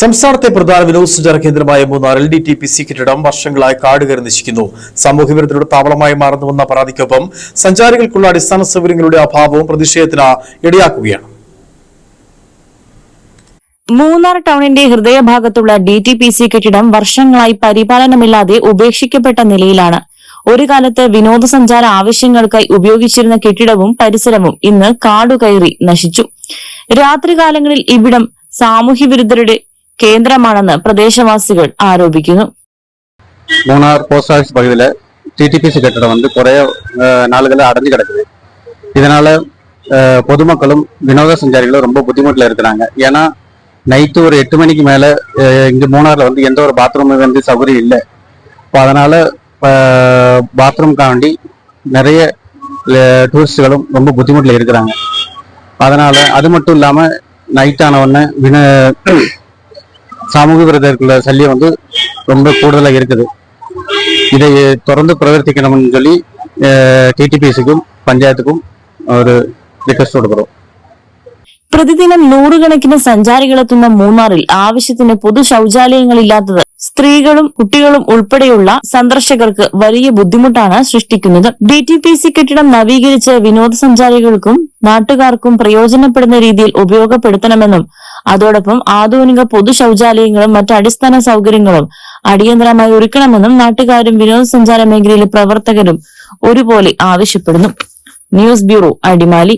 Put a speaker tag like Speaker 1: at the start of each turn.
Speaker 1: സംസ്ഥാനത്തെ പ്രധാന വിനോദസഞ്ചാര കേന്ദ്രമായ മൂന്നാറിൽ DTPC കെട്ടിടം വർഷങ്ങളായി കാടുകയറി നശിക്കുന്നു. സാമൂഹ്യവിരുദ്ധരുടെ താവളമായി മാറുന്നുവെന്ന പരാതിക്കൊപ്പം സഞ്ചാരികൾക്കുള്ള അടിസ്ഥാന സൗകര്യങ്ങളുടെ അഭാവവും പ്രതിഷേധത്തിന് ഇടയാക്കുകയാണ്.
Speaker 2: മൂന്നാർ ടൗണിന്റെ ഹൃദയഭാഗത്തുള്ള DTPC കെട്ടിടം വർഷങ്ങളായി പരിപാലനമില്ലാതെ ഉപേക്ഷിക്കപ്പെട്ട നിലയിലാണ്. ഒരു കാലത്ത് വിനോദസഞ്ചാര ആവശ്യങ്ങൾക്കായി ഉപയോഗിച്ചിരുന്ന കെട്ടിടവും പരിസരവും ഇന്ന് കാടുകയറി നശിച്ചു. രാത്രികാലങ്ങളിൽ ഇവിടം സാമൂഹ്യവിരുദ്ധരുടെ കേന്ദ്രമാണെന്ന് പ്രദേശവാസികൾ ആരോപിക്കുന്നു.
Speaker 3: മൂന്നാർ പോസ്റ്റ് ഓഫീസ് பகுதியில் TTPC கட்டடம் குறைய நாளுகளில் அடைஞ்சு கிடக்குது. இதனால பொதுமக்களும் வினோத சஞ்சாரிகளும் ரொம்ப புத்திமுட்டில் இருக்கிறாங்க. ஏன்னா நைட்டு ஒரு 8 மணிக்கு மேலே இங்கே மூணாரில் எந்த ஒரு பாத்ரூம் சௌகரியம் இல்லை. இப்போ அதனால பாத்ரூம்காக வேண்டி நிறைய டூரிஸ்டுகளும் ரொம்ப புத்திமுட்டில் இருக்கிறாங்க. அதனால அது மட்டும் இல்லாமல் நைட் ஆன உடனே சாமூக விரதர்கள சல்லியம் ரொம்ப கூடுதலாக இருக்குது. இதை தொடர்ந்து பிரவர்த்திக்கணும்னு சொல்லி TTPCக்கும் പഞ്ചായത്തുക്കും ഒരു റിക്വസ്റ്റ് കൊടുക്കുന്നു.
Speaker 2: പ്രതിദിനം നൂറുകണക്കിന് സഞ്ചാരികളെത്തുന്ന മൂന്നാറിൽ ആവശ്യത്തിന് പൊതു ശൌചാലയങ്ങളില്ലാത്തത് സ്ത്രീകളും കുട്ടികളും ഉൾപ്പെടെയുള്ള സന്ദർശകർക്ക് വലിയ ബുദ്ധിമുട്ടാണ് സൃഷ്ടിക്കുന്നത്. DTPC കെട്ടിടം നവീകരിച്ച് വിനോദസഞ്ചാരികൾക്കും നാട്ടുകാർക്കും പ്രയോജനപ്പെടുന്ന രീതിയിൽ ഉപയോഗപ്പെടുത്തണമെന്നും അതോടൊപ്പം ആധുനിക പൊതു ശൌചാലയങ്ങളും മറ്റ് അടിസ്ഥാന സൗകര്യങ്ങളും അടിയന്തരമായി ഒരുക്കണമെന്നും നാട്ടുകാരും വിനോദസഞ്ചാര മേഖലയിലെ പ്രവർത്തകരും ഒരുപോലെ ആവശ്യപ്പെടുന്നു. News bureau, Adimali.